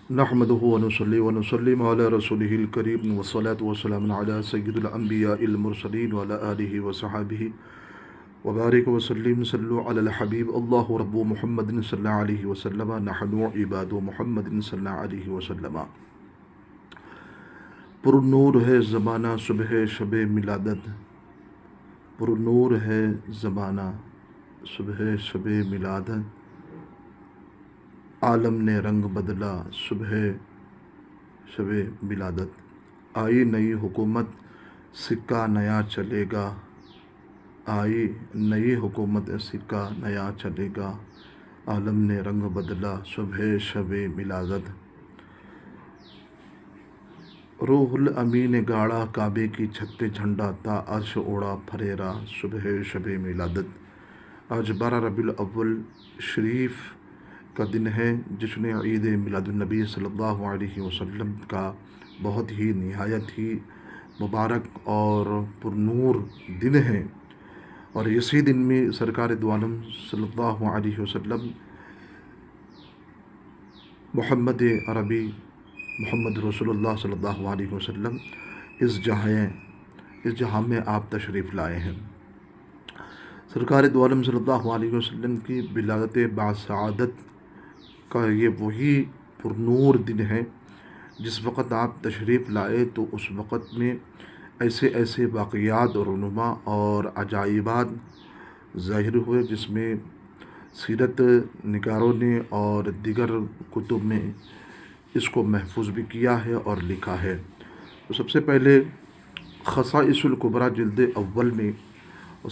نحمده ونصلي ونسلم على رسوله الكريم والصلاة والسلام على سيد الأنبياء المرسلين وعلى آله وصحابه وبارك وسلم صلوا على الحبيب الله رب محمد صلى الله عليه وسلم نحن عباد محمد صلى الله عليه وسلم۔ پر نور ہے زمانہ صبح شب ملادت، پر نور ہے زمانہ صبح شب ملادت، عالم نے رنگ بدلا صبح شب ملادت۔ آئی نئی حکومت سکہ نیا چلے گا، آئی نئی حکومت سکہ نیا چلے گا، عالم نے رنگ بدلا صبح شب ملادت۔ روح الامی نے گاڑا کعبے کی چھت پہ جھنڈا، تا عرش اوڑا پھریرا صبح شب ملادت۔ آج 12 ربیع الاول شریف کا دن ہے، جشن عید میلاد النبی صلی اللہ علیہ وسلم کا بہت ہی نہایت ہی مبارک اور پرنور دن ہے، اور اسی دن میں سرکار دو عالم صلی اللہ علیہ وسلم محمد عربی محمد رسول اللہ صلی اللہ علیہ وسلم اس جہاں میں آپ تشریف لائے ہیں۔ سرکار دو عالم صلی اللہ علیہ وسلم کی ولادت باسعادت کا یہ وہی پرنور دن ہے جس وقت آپ تشریف لائے تو اس وقت میں ایسے واقعات اور رونما اور عجائبات ظاہر ہوئے جس میں سیرت نگاروں نے اور دیگر کتب میں اس کو محفوظ بھی کیا ہے اور لکھا ہے۔ تو سب سے پہلے خصائص الکبریٰ جلد اول میں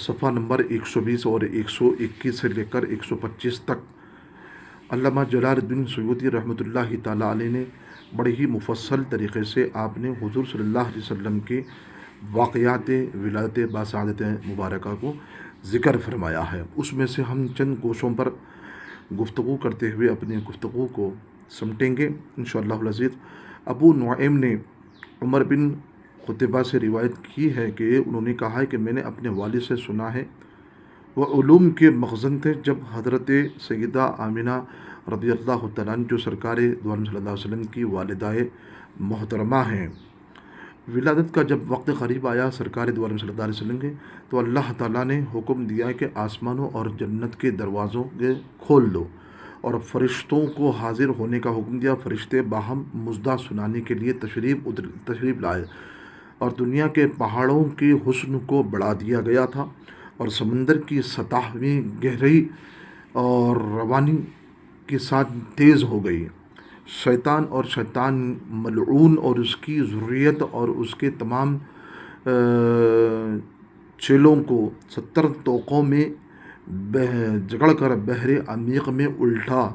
صفحہ نمبر 120 اور 121 سے لے کر 125 تک علامہ جلال الدین سیوطی رحمۃ اللہ تعالیٰ علیہ نے بڑے ہی مفصل طریقے سے آپ نے حضور صلی اللہ علیہ وسلم کے واقعات ولادت باسعادت مبارکہ کو ذکر فرمایا ہے۔ اس میں سے ہم چند گوشوں پر گفتگو کرتے ہوئے اپنی گفتگو کو سمٹیں گے انشاءاللہ العزیز۔ ابو نعیم نے عمر بن قتیبہ سے روایت کی ہے کہ انہوں نے کہا ہے کہ میں نے اپنے والد سے سنا ہے، وہ علوم کے مخزن تھے۔ جب حضرت سیدہ آمنہ رضی اللہ تعالیٰ عنہ جو سرکار دو عالم صلی اللہ علیہ وسلم کی والدہ محترمہ ہیں، ولادت کا جب وقت قریب آیا سرکار دو عالم صلی اللہ علیہ وسلم کے، تو اللہ تعالیٰ نے حکم دیا کہ آسمانوں اور جنت کے دروازوں کے کھول دو، اور فرشتوں کو حاضر ہونے کا حکم دیا۔ فرشتے باہم مژدہ سنانے کے لیے تشریف لائے، اور دنیا کے پہاڑوں کے حسن کو بڑھا دیا گیا تھا، اور سمندر کی سطح میں گہرائی اور روانی کے ساتھ تیز ہو گئی۔ شیطان ملعون اور اس کی ذریت اور اس کے تمام چیلوں کو 70 طوقوں میں جگڑ کر بحر عمیق میں الٹا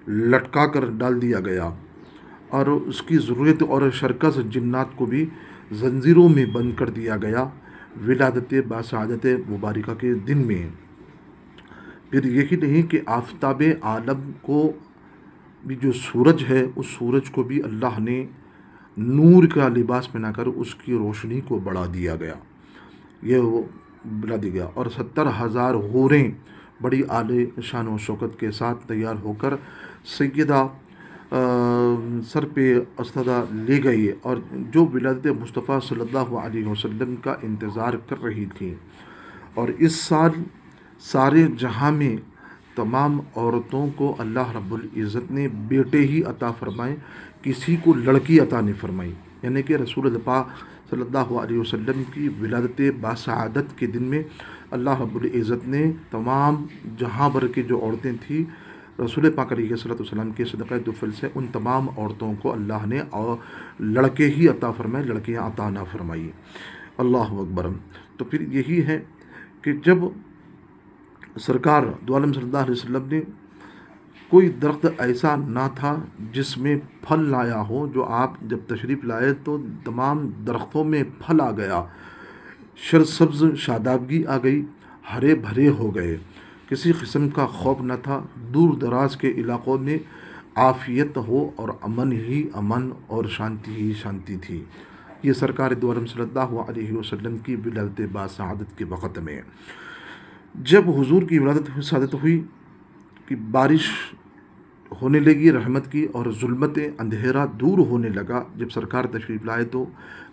لٹکا کر ڈال دیا گیا، اور اس کی ذریت اور شرکس جنات کو بھی زنجیروں میں بند کر دیا گیا ولادت باسعادت مبارکہ کے دن میں۔ پھر یہی نہیں کہ آفتاب عالم کو بھی جو سورج ہے، اس سورج کو بھی اللہ نے نور کا لباس پہنا کر اس کی روشنی کو بڑھا دیا گیا، بڑھا دیا گیا، اور 70,000 حوریں بڑی اعلی شان و شوکت کے ساتھ تیار ہو کر سیدہ سر پہ استدہ لے گئی، اور جو ولادت مصطفیٰ صلی اللہ علیہ وسلم کا انتظار کر رہی تھی۔ اور اس سال سارے جہاں میں تمام عورتوں کو اللہ رب العزت نے بیٹے ہی عطا فرمائے، کسی کو لڑکی عطا نہیں فرمائی، یعنی کہ رسول اللہ پاک صلی اللہ علیہ وسلم کی ولادت باسعادت کے دن میں اللہ رب العزت نے تمام جہاں بھر کی جو عورتیں تھیں رسول پاک علیہ الصلوۃ والسلام کے صدقہ طفل سے، ان تمام عورتوں کو اللہ نے لڑکے ہی عطا فرمائے، لڑکیاں عطا نہ فرمائی۔ اللہ اکبر۔ تو پھر یہی ہے کہ جب سرکار دو عالم صلی اللہ علیہ وسلم نے کوئی درخت ایسا نہ تھا جس میں پھل لایا ہو، جو آپ جب تشریف لائے تو تمام درختوں میں پھل آ گیا، سرسبز شادابگی آ گئی، ہرے بھرے ہو گئے، کسی قسم کا خوف نہ تھا، دور دراز کے علاقوں میں عافیت ہو اور امن ہی امن اور شانتی ہی شانتی تھی۔ یہ سرکار دو عالم صلی اللہ علیہ وسلم کی ولادت باسعادت کے وقت میں جب حضور کی ولادت سعادت ہوئی کہ بارش ہونے لگی رحمت کی، اور ظلمت اندھیرا دور ہونے لگا۔ جب سرکار تشریف لائے تو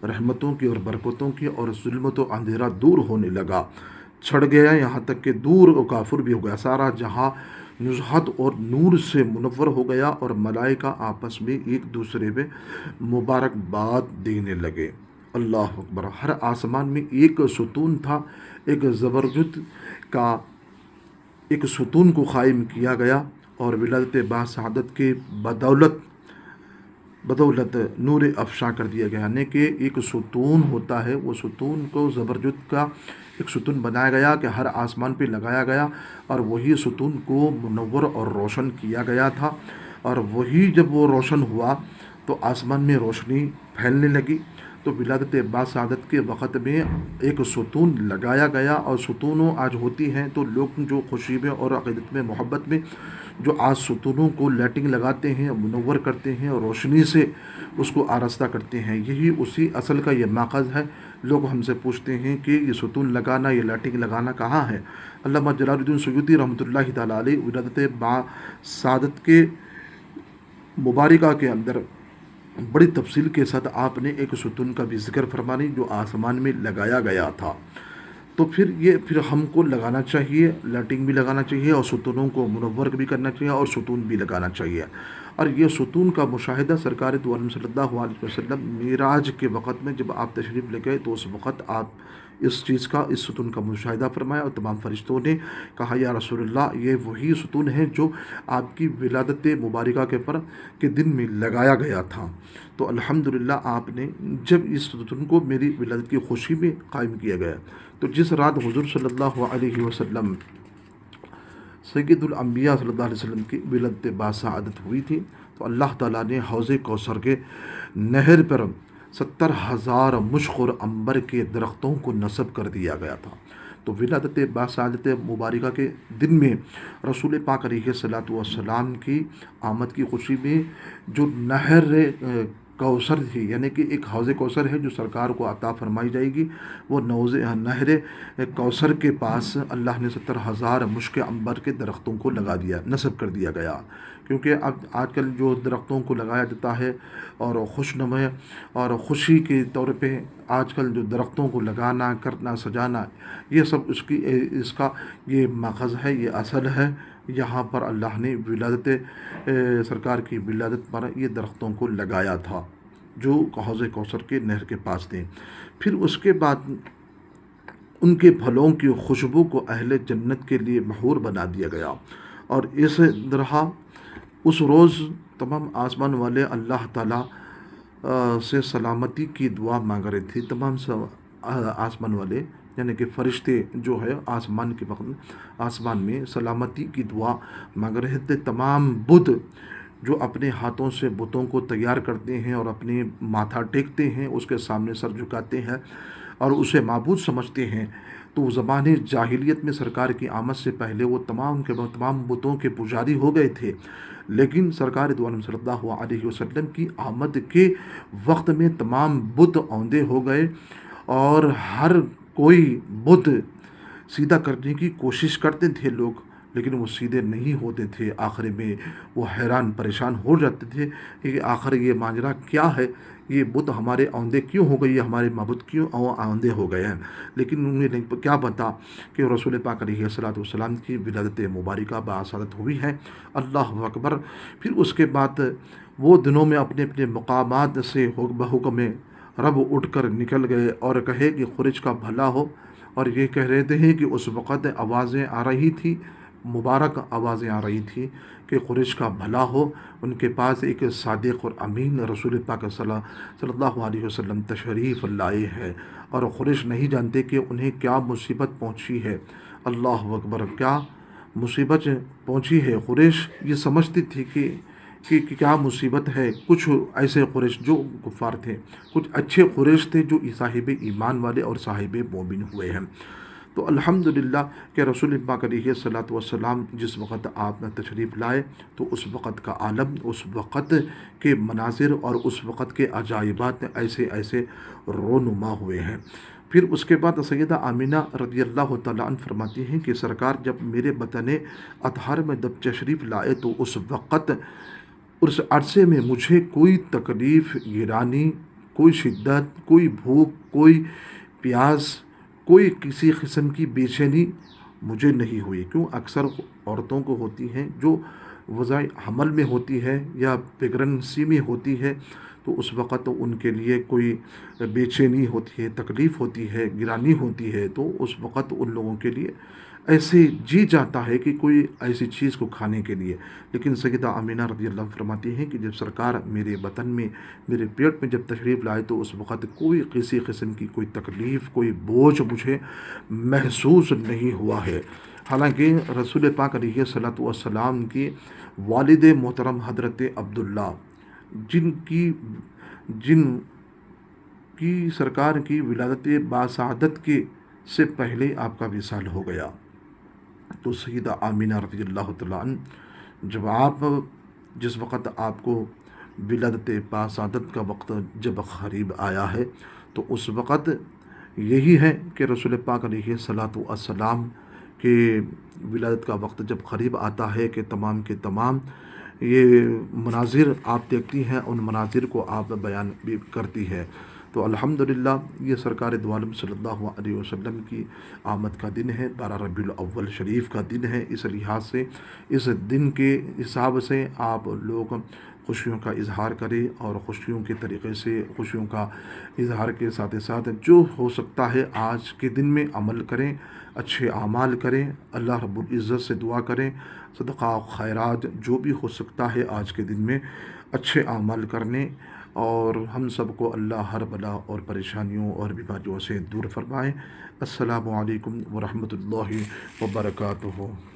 رحمتوں کی اور برکتوں کی اور ظلمت و اندھیرا دور ہونے لگا، چھڑ گیا، یہاں تک کہ دور و کافر بھی ہو گیا، سارا جہاں نزہت اور نور سے منور ہو گیا، اور ملائکہ آپس میں ایک دوسرے میں مبارکباد دینے لگے۔ اللہ اکبر۔ ہر آسمان میں ایک ستون تھا، ایک زبرجد کا ایک ستون کو قائم کیا گیا، اور ولادت باسعادت کے بدولت نور افشاں کر دیا گیا، یعنی کہ ایک ستون ہوتا ہے، وہ ستون کو زبرجد کا ایک ستون بنایا گیا کہ ہر آسمان پہ لگایا گیا، اور وہی ستون کو منور اور روشن کیا گیا تھا، اور وہی جب وہ روشن ہوا تو آسمان میں روشنی پھیلنے لگی۔ تو ولادت باسعادت کے وقت میں ایک ستون لگایا گیا، اور ستونوں آج ہوتی ہیں تو لوگ جو خوشی میں اور عقیدت میں محبت میں جو آج ستونوں کو لائٹنگ لگاتے ہیں، منور کرتے ہیں، اور روشنی سے اس کو آراستہ کرتے ہیں، یہی اسی اصل کا یہ ماخذ ہے۔ لوگ ہم سے پوچھتے ہیں کہ یہ ستون لگانا، یہ لائٹنگ لگانا کہاں ہے؟ علامہ جلال الدین سیوطی رحمۃ اللہ تعالیٰ علیہ ولادت باسعادت کے مبارکہ کے اندر بڑی تفصیل کے ساتھ آپ نے ایک ستون کا بھی ذکر فرمانی جو آسمان میں لگایا گیا تھا۔ تو پھر ہم کو لگانا چاہیے، لائٹنگ بھی لگانا چاہیے، اور ستونوں کو منور بھی کرنا چاہیے، اور ستون بھی لگانا چاہیے۔ اور یہ ستون کا مشاہدہ سرکار دو عالم صلی اللہ علیہ وسلم معراج کے وقت میں جب آپ تشریف لے گئے تو اس وقت آپ اس ستون کا مشاہدہ فرمایا، اور تمام فرشتوں نے کہا یا رسول اللہ یہ وہی ستون ہے جو آپ کی ولادت مبارکہ کے دن میں لگایا گیا تھا۔ تو الحمدللہ آپ نے جب اس ستون کو میری ولادت کی خوشی میں قائم کیا گیا، تو جس رات حضور صلی اللہ علیہ وسلم سید الانبیاء صلی اللہ علیہ وسلم کی ولادت باسعادت ہوئی تھی، تو اللہ تعالیٰ نے حوض کوثر کے نہر پر 70,000 مشک اور عنبر کے درختوں کو نصب کر دیا گیا تھا۔ تو ولادت باسعادت مبارکہ کے دن میں رسول پاک علیہ الصلاۃ والسلام کی آمد کی خوشی میں جو نہر کوثر تھی، یعنی کہ ایک حوض کوثر ہے جو سرکار کو عطا فرمائی جائے گی، وہ نہر کوثر کے پاس اللہ نے 70,000 مشک عنبر کے درختوں کو لگا دیا، نصب کر دیا گیا۔ کیونکہ اب آج کل جو درختوں کو لگایا جاتا ہے اور خوشنما اور خوشی کے طور پہ آج کل جو درختوں کو لگانا، کرنا، سجانا، یہ سب اس کا یہ ماخذ ہے، یہ اصل ہے۔ یہاں پر اللہ نے سرکار کی ولادت پر یہ درختوں کو لگایا تھا جو حوض کوثر کے نہر کے پاس تھے۔ پھر اس کے بعد ان کے پھلوں کی خوشبو کو اہل جنت کے لیے محور بنا دیا گیا، اور اس طرح اس روز تمام آسمان والے اللہ تعالیٰ سے سلامتی کی دعا مانگ رہے تھے۔ تمام آسمان والے یعنی کہ فرشتے جو ہے آسمان میں سلامتی کی دعا مانگ رہے تھے۔ تمام بت جو اپنے ہاتھوں سے بتوں کو تیار کرتے ہیں اور اپنے ماتھا ٹیکتے ہیں، اس کے سامنے سر جھکاتے ہیں اور اسے معبود سمجھتے ہیں، تو زمانے جاہلیت میں سرکار کی آمد سے پہلے وہ تمام بتوں کے پجاری ہو گئے تھے، لیکن سرکار دو عالم صلی اللہ علیہ وسلم کی آمد کے وقت میں تمام بت اوندے ہو گئے، اور ہر کوئی بت سیدھا کرنے کی کوشش کرتے تھے لوگ، لیکن وہ سیدھے نہیں ہوتے تھے۔ آخر میں وہ حیران پریشان ہو جاتے تھے کہ آخر یہ ماجرا کیا ہے، یہ بت ہمارے اوندے کیوں ہو گئی، ہمارے معبود کیوں اوندے ہو گئے ہیں۔ لیکن انہیں کیا پتا کہ رسول پاک علیہ الصلاۃ والسلام کی ولادت مبارکہ باسعادت ہوئی ہے۔ اللہ اکبر۔ پھر اس کے بعد وہ دنوں میں اپنے اپنے مقامات سے بحکم رب اٹھ کر نکل گئے اور کہے کہ قریش کا بھلا ہو، اور یہ کہہ رہے تھے کہ اس وقت آوازیں آ رہی تھی، مبارک آوازیں آ رہی تھی کہ قریش کا بھلا ہو، ان کے پاس ایک صادق اور امین رسول پاک صلی اللہ علیہ وسلم تشریف لائے ہیں، اور قریش نہیں جانتے کہ انہیں کیا مصیبت پہنچی ہے۔ اللہ اکبر۔ کیا مصیبت پہنچی ہے؟ قریش یہ سمجھتی تھی کہ کیا مصیبت ہے۔ کچھ ایسے قریش جو کفار تھے، کچھ اچھے قریش تھے جو صاحب ایمان والے اور صاحب مومن ہوئے ہیں۔ تو الحمدللہ کہ رسول پاک علیہ الصلاۃ والسلام جس وقت آپ نے تشریف لائے تو اس وقت کا عالم، اس وقت کے مناظر اور اس وقت کے عجائبات ایسے رونما ہوئے ہیں۔ پھر اس کے بعد سیدہ آمینہ رضی اللہ تعالیٰ عنہ فرماتی ہیں کہ سرکار جب میرے وطن اطہر میں جب تشریف لائے تو اس وقت اس عرصے میں مجھے کوئی تکلیف گرانی، کوئی شدت، کوئی بھوک، کوئی پیاس، کوئی کسی قسم کی بے چینی مجھے نہیں ہوئی۔ کیوں اکثر عورتوں کو ہوتی ہیں جو وضع حمل میں ہوتی ہے یا پریگننسی میں ہوتی ہے، تو اس وقت ان کے لیے کوئی بے چینی ہوتی ہے، تکلیف ہوتی ہے، گرانی ہوتی ہے، تو اس وقت ان لوگوں کے لیے ایسے جی جاتا ہے کہ کوئی ایسی چیز کو کھانے کے لیے۔ لیکن سیدہ آمینہ رضی اللہ عنہ فرماتی ہیں کہ جب سرکار میرے وطن میں میرے پیٹ میں جب تشریف لائے تو اس وقت کوئی کسی قسم کی کوئی تکلیف، کوئی بوجھ مجھے محسوس نہیں ہوا ہے۔ حالانکہ رسول پاک علیہ الصلوۃ والسلام کی والد محترم حضرت عبداللہ، جن کی سرکار کی ولادت باسعادت کے سے پہلے آپ کا وصال ہو گیا، تو سیدہ آمینہ رضی اللہ تعالیٰ عنہ جس وقت آپ کو ولادت باسعادت کا وقت جب قریب آیا ہے، تو اس وقت یہی ہے کہ رسول پاک علیہ الصلوۃ والسلام کے ولادت کا وقت جب قریب آتا ہے کہ تمام کے تمام یہ مناظر آپ دیکھتی ہیں، ان مناظر کو آپ بیان بھی کرتی ہے۔ تو الحمدللہ یہ سرکار دو عالم صلی اللہ علیہ وسلم کی آمد کا دن ہے، 12 ربیع الاول شریف کا دن ہے۔ اس لحاظ سے اس دن کے حساب سے آپ لوگ خوشیوں کا اظہار کریں، اور خوشیوں کے طریقے سے خوشیوں کا اظہار کے ساتھ ساتھ جو ہو سکتا ہے آج کے دن میں عمل کریں، اچھے اعمال کریں، اللہ رب العزت سے دعا کریں، صدقہ خیرات جو بھی ہو سکتا ہے آج کے دن میں اچھے اعمال کرنے، اور ہم سب کو اللہ ہر بلا اور پریشانیوں اور بیماریوں سے دور فرمائے۔ السلام علیکم ورحمۃ اللہ وبرکاتہ۔